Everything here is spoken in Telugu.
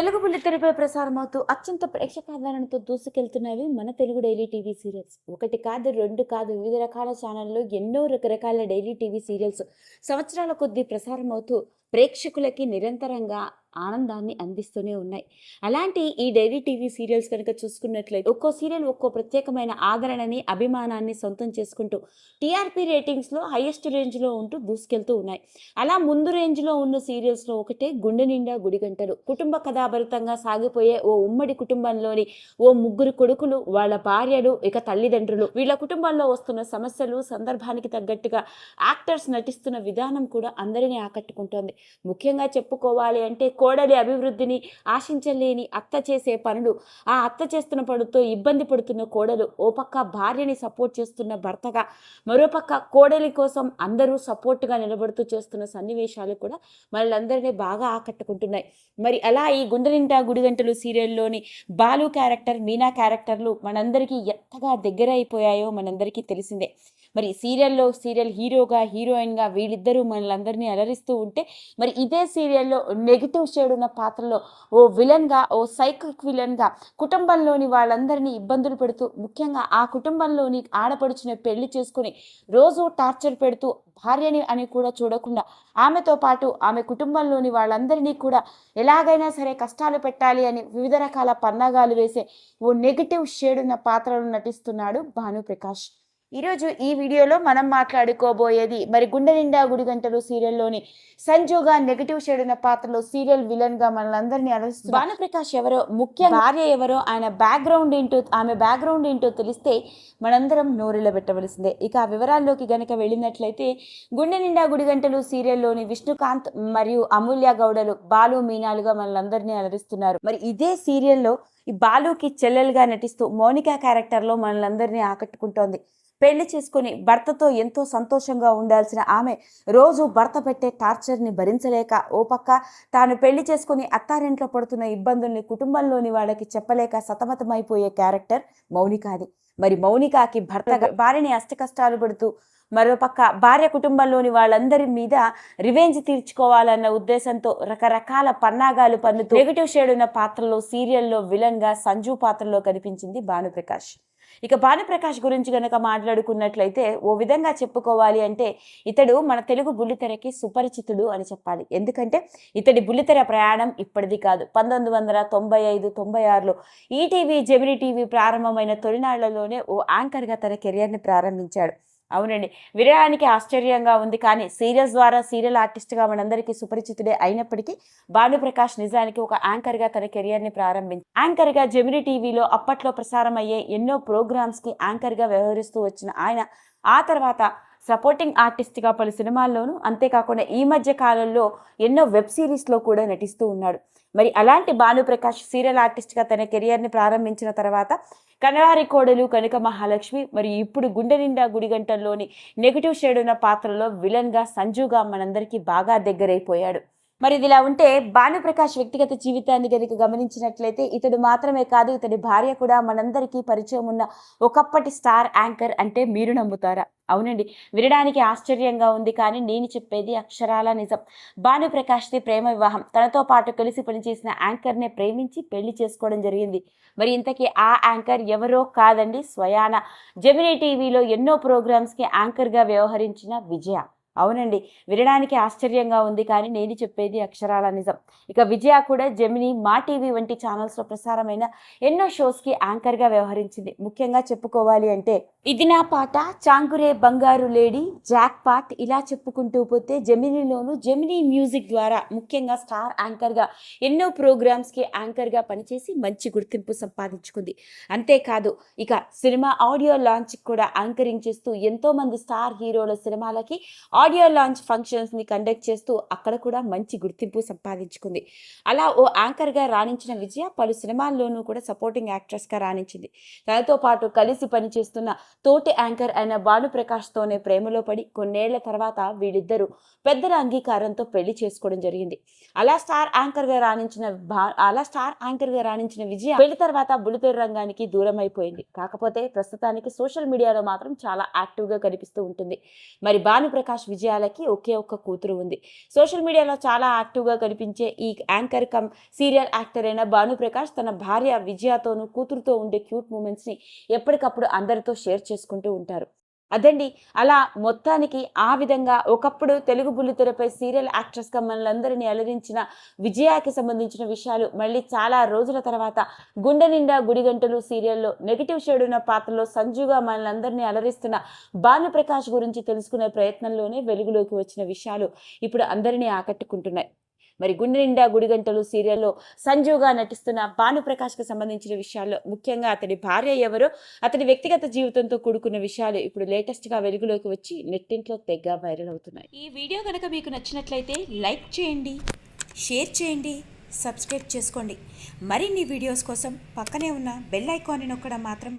తెలుగు బుల్లితెరపై ప్రసారమవుతూ అత్యంత ప్రేక్షకాదరణతో దూసుకెళ్తున్నవి మన తెలుగు డైలీ టీవీ సీరియల్స్. ఒకటి కాదు, రెండు కాదు, వివిధ రకాల ఛానల్లో ఎన్నో రకరకాల డైలీ టీవీ సీరియల్స్ సంవత్సరాల కొద్దీ ప్రసారమవుతూ ప్రేక్షకులకి నిరంతరంగా ఆనందాన్ని అందిస్తూనే ఉన్నాయి. అలాంటి ఈ డైలీ టీవీ సీరియల్స్ కనుక చూసుకున్నట్లయితే ఒక్కో సీరియల్ ఒక్కో ప్రత్యేకమైన ఆదరణని, అభిమానాన్ని సొంతం చేసుకుంటూ టీఆర్పీ రేటింగ్స్లో హైయెస్ట్ రేంజ్లో ఉంటూ దూసుకెళ్తూ ఉన్నాయి. అలా ముందు రేంజ్లో ఉన్న సీరియల్స్లో ఒకటే గుండె నిండా గుడిగంటలు. కుటుంబ కథాభరితంగా సాగిపోయే ఓ ఉమ్మడి కుటుంబంలోని ఓ ముగ్గురు కొడుకులు, వాళ్ళ భార్యలు, ఇక తల్లిదండ్రులు, వీళ్ళ కుటుంబంలో వస్తున్న సమస్యలు, సందర్భానికి తగ్గట్టుగా యాక్టర్స్ నటిస్తున్న విధానం కూడా అందరినీ ఆకట్టుకుంటోంది. ముఖ్యంగా చెప్పుకోవాలి అంటే కోడలి అభివృద్ధిని ఆశించలేని అత్త చేసే పనులు, ఆ అత్త చేస్తున్న పనులతో ఇబ్బంది పడుతున్న కోడలు, ఓ పక్క భార్యని సపోర్ట్ చేస్తున్న భర్తగా, మరోపక్క కోడలి కోసం అందరూ సపోర్ట్గా నిలబడుతూ చేస్తున్న సన్నివేశాలు కూడా మనలందరినీ బాగా ఆకట్టుకుంటున్నాయి. మరి అలా ఈ గుండె నిండా గుడిగంటలు సీరియల్లోని బాలు క్యారెక్టర్, మీనా క్యారెక్టర్లు మనందరికీ ఎంతగా దగ్గర అయిపోయాయో మనందరికీ తెలిసిందే. మరి సీరియల్ హీరోగా, హీరోయిన్గా వీళ్ళిద్దరూ మనలందరినీ అలరిస్తూ ఉంటే, మరి ఇదే సీరియల్లో నెగిటివ్ షేడ్ ఉన్న పాత్రలో ఓ విలన్గా, ఓ సైకిక్ విలన్గా కుటుంబంలోని వాళ్ళందరినీ ఇబ్బందులు పెడుతూ, ముఖ్యంగా ఆ కుటుంబంలోని ఆడపడుచుని పెళ్లి చేసుకుని రోజు టార్చర్ పెడుతూ, భార్యని అని కూడా చూడకుండా ఆమెతో పాటు ఆమె కుటుంబంలోని వాళ్ళందరినీ కూడా ఎలాగైనా సరే కష్టాలు పెట్టాలి అని వివిధ రకాల పన్నాగాలు వేసే ఓ నెగిటివ్ షేడ్ ఉన్న పాత్రలు నటిస్తున్నాడు భానుప్రకాష్. ఈరోజు ఈ వీడియోలో మనం మాట్లాడుకోబోయేది మరి గుండె నిండా గుడిగంటలు సీరియల్లోని సంజుగా నెగిటివ్ షేడ్ ఉన్న పాత్రలో సీరియల్ విలన్ గా మనలందరినీ అలరిస్తున్న భానుప్రకాష్ ఎవరో, ముఖ్య భార్య ఎవరో, ఆయన ఆమె బ్యాక్గ్రౌండ్ ఏంటో తెలిస్తే మనందరం నోరెళ్ళ పెట్టవలసిందే. ఇక ఆ వివరాల్లోకి గనక వెళ్ళినట్లయితే, గుండె నిండా గుడిగంటలు సీరియల్లోని విష్ణుకాంత్ మరియు అమూల్య గౌడలు బాలు, మీనాలుగా మనలందరినీ అలరిస్తున్నారు. మరి ఇదే సీరియల్లో ఈ బాలుకి చెల్లెలుగా నటిస్తూ మౌనిక క్యారెక్టర్లో మనలందరినీ ఆకట్టుకుంటోంది. పెళ్లి చేసుకుని భర్తతో ఎంతో సంతోషంగా ఉండాల్సిన ఆమె రోజు భర్త పెట్టే టార్చర్ని భరించలేక, ఓ పక్క తాను పెళ్లి చేసుకుని అత్తారింట్లో పడుతున్న ఇబ్బందుల్ని కుటుంబంలోని వాళ్ళకి చెప్పలేక సతమతమైపోయే క్యారెక్టర్ మౌనికాది. మరి మౌనికాకి భార్యని అష్టకష్టాలు పడుతూ, మరోపక్క భార్య కుటుంబంలోని వాళ్ళందరి మీద రివెంజ్ తీర్చుకోవాలన్న ఉద్దేశంతో రకరకాల పన్నాగాలు పన్నుతూ నెగిటివ్ షేడ్ ఉన్న పాత్రలో సీరియల్లో విలన్గా సంజు పాత్రలో కనిపించింది భానుప్రకాష్. ఇక భానుప్రకాష్ గురించి గనక మాట్లాడుకున్నట్లయితే, ఓ విధంగా చెప్పుకోవాలి అంటే ఇతడు మన తెలుగు బుల్లితెరకి సుపరిచితుడు అని చెప్పాలి. ఎందుకంటే ఇతడి బుల్లితెర ప్రయాణం ఇప్పటిది కాదు. 1995-96లో ఈటీవీ, జెమినీ టీవీ ప్రారంభమైన తొలినాళ్లలోనే ఓ యాంకర్గా తన కెరియర్ని ప్రారంభించాడు. అవునండి, వినడానికి ఆశ్చర్యంగా ఉంది, కానీ సీరియల్స్ ద్వారా సీరియల్ ఆర్టిస్ట్గా మనందరికీ సుపరిచితుడే అయినప్పటికీ భానుప్రకాష్ నిజానికి ఒక యాంకర్గా తన కెరియర్ని ప్రారంభించారు. యాంకర్గా జెమినీ టీవీలో అప్పట్లో ప్రసారం అయ్యే ఎన్నో ప్రోగ్రామ్స్కి యాంకర్గా వ్యవహరిస్తూ వచ్చిన ఆయన ఆ తర్వాత సపోర్టింగ్ ఆర్టిస్ట్గా పలు సినిమాల్లోనూ, అంతేకాకుండా ఈ మధ్య కాలంలో ఎన్నో వెబ్ సిరీస్లో కూడా నటిస్తూ ఉన్నాడు. మరి అలాంటి భానుప్రకాష్ సీరియల్ ఆర్టిస్ట్గా తన కెరియర్ని ప్రారంభించిన తర్వాత కనవారి కోడలు, కనక మహాలక్ష్మి, మరి ఇప్పుడు గుండె నిండా గుడిగంటల్లోని నెగిటివ్ షేడ్ ఉన్న పాత్రలో విలన్గా సంజుగా మనందరికీ బాగా దగ్గరైపోయాడు. మరి ఇదిలా ఉంటే భానుప్రకాష్ వ్యక్తిగత జీవితాన్ని కనుక గమనించినట్లయితే, ఇతడు మాత్రమే కాదు, ఇతడి భార్య కూడా మనందరికీ పరిచయం ఉన్న ఒకప్పటి స్టార్ యాంకర్. అంటే మీరు నమ్ముతారా? అవునండి, వినడానికి ఆశ్చర్యంగా ఉంది, కానీ నేను చెప్పేది అక్షరాల నిజం. భానుప్రకాష్ది ప్రేమ వివాహం. తనతో పాటు కలిసి పనిచేసిన యాంకర్నే ప్రేమించి పెళ్లి చేసుకోవడం జరిగింది. మరి ఇంతకీ ఆ యాంకర్ ఎవరో కాదండి, స్వయాన జెమినీ టీవీలో ఎన్నో ప్రోగ్రామ్స్కి యాంకర్గా వ్యవహరించిన విజయ. అవునండి, వినడానికి ఆశ్చర్యంగా ఉంది, కానీ నేను చెప్పేది అక్షరాల నిజం. ఇక విజయ కూడా జెమినీ, మా టీవీ వంటి ఛానల్స్లో ప్రసారమైన ఎన్నో షోస్కి యాంకర్గా వ్యవహరించింది. ముఖ్యంగా చెప్పుకోవాలి అంటే ఇది నా పాట, చాంగురే బంగారు లేడీ, జాక్ పాట్, ఇలా చెప్పుకుంటూ పోతే జెమినీలోను జెమినీ మ్యూజిక్ ద్వారా ముఖ్యంగా స్టార్ యాంకర్గా ఎన్నో ప్రోగ్రామ్స్కి యాంకర్గా పనిచేసి మంచి గుర్తింపు సంపాదించుకుంది. అంతేకాదు, ఇక సినిమా ఆడియో లాంచ్కి కూడా యాంకరింగ్ చేస్తూ ఎంతోమంది స్టార్ హీరోల సినిమాలకి ఆడియో లాంచ్ ఫంక్షన్స్ని కండక్ట్ చేస్తూ అక్కడ కూడా మంచి గుర్తింపు సంపాదించుకుంది. అలా ఓ యాంకర్గా రాణించిన విజయ పలు సినిమాల్లోనూ కూడా సపోర్టింగ్ యాక్ట్రెస్గా రాణించింది. తనతో పాటు కలిసి పనిచేస్తున్న తోటి యాంకర్ అయిన భానుప్రకాష్తోనే ప్రేమలో పడి కొన్నేళ్ల తర్వాత వీళ్ళిద్దరూ పెద్దల అంగీకారంతో పెళ్లి చేసుకోవడం జరిగింది. అలా స్టార్ యాంకర్గా రాణించిన విజయ పెళ్లి తర్వాత బుల్లితెర రంగానికి దూరం అయిపోయింది. కాకపోతే ప్రస్తుతానికి సోషల్ మీడియాలో మాత్రం చాలా యాక్టివ్గా కనిపిస్తూ ఉంటుంది. మరి భానుప్రకాష్ విజయాలకి ఒకే ఒక్క కూతురు ఉంది. సోషల్ మీడియాలో చాలా యాక్టివ్గా కనిపించే ఈ యాంకర్ కమ్ సీరియల్ యాక్టర్ అయిన భానుప్రకాష్ తన భార్య విజయతోనూ కూతురుతో ఉండే క్యూట్ మూమెంట్స్ని ఎప్పటికప్పుడు అందరితో షేర్ చేసుకుంటూ ఉంటారు. అదండి. అలా మొత్తానికి ఆ విధంగా ఒకప్పుడు తెలుగు బుల్లితెరపై సీరియల్ యాక్ట్రెస్‌గా మనలందరినీ అలరించిన విజయాకి సంబంధించిన విషయాలు మళ్ళీ చాలా రోజుల తర్వాత 'గుండె నిండా గుడిగంటలు' సీరియల్‌లో నెగెటివ్ షేడ్ ఉన్న పాత్రలో సంజుగా మనలందరినీ అలరిస్తున్న భానుప్రకాష్ గురించి తెలుసుకునే ప్రయత్నంలోనే వెలుగులోకి వచ్చిన విషయాలు ఇప్పుడు అందరినీ ఆకట్టుకుంటున్నాయి. మరి 'గుండె నిండా గుడిగంటలు' సీరియల్‌లో సంజుగా నటిస్తున్న భానుప్రకాష్‌కి సంబంధించిన విషయాల్లో ముఖ్యంగా అతడి భార్య ఎవరో, అతడి వ్యక్తిగత జీవితంతో కూడుకున్న విషయాలు ఇప్పుడు లేటెస్ట్‌గా వెలుగులోకి వచ్చి నెట్టింట్లో తెగ వైరల్ అవుతున్నాయి. ఈ వీడియో కనుక మీకు నచ్చినట్లయితే లైక్ చేయండి, షేర్ చేయండి, సబ్స్క్రైబ్ చేసుకోండి. మరిన్ని వీడియోస్ కోసం పక్కనే ఉన్న బెల్ ఐకాన్ని నొక్కడం మాత్రం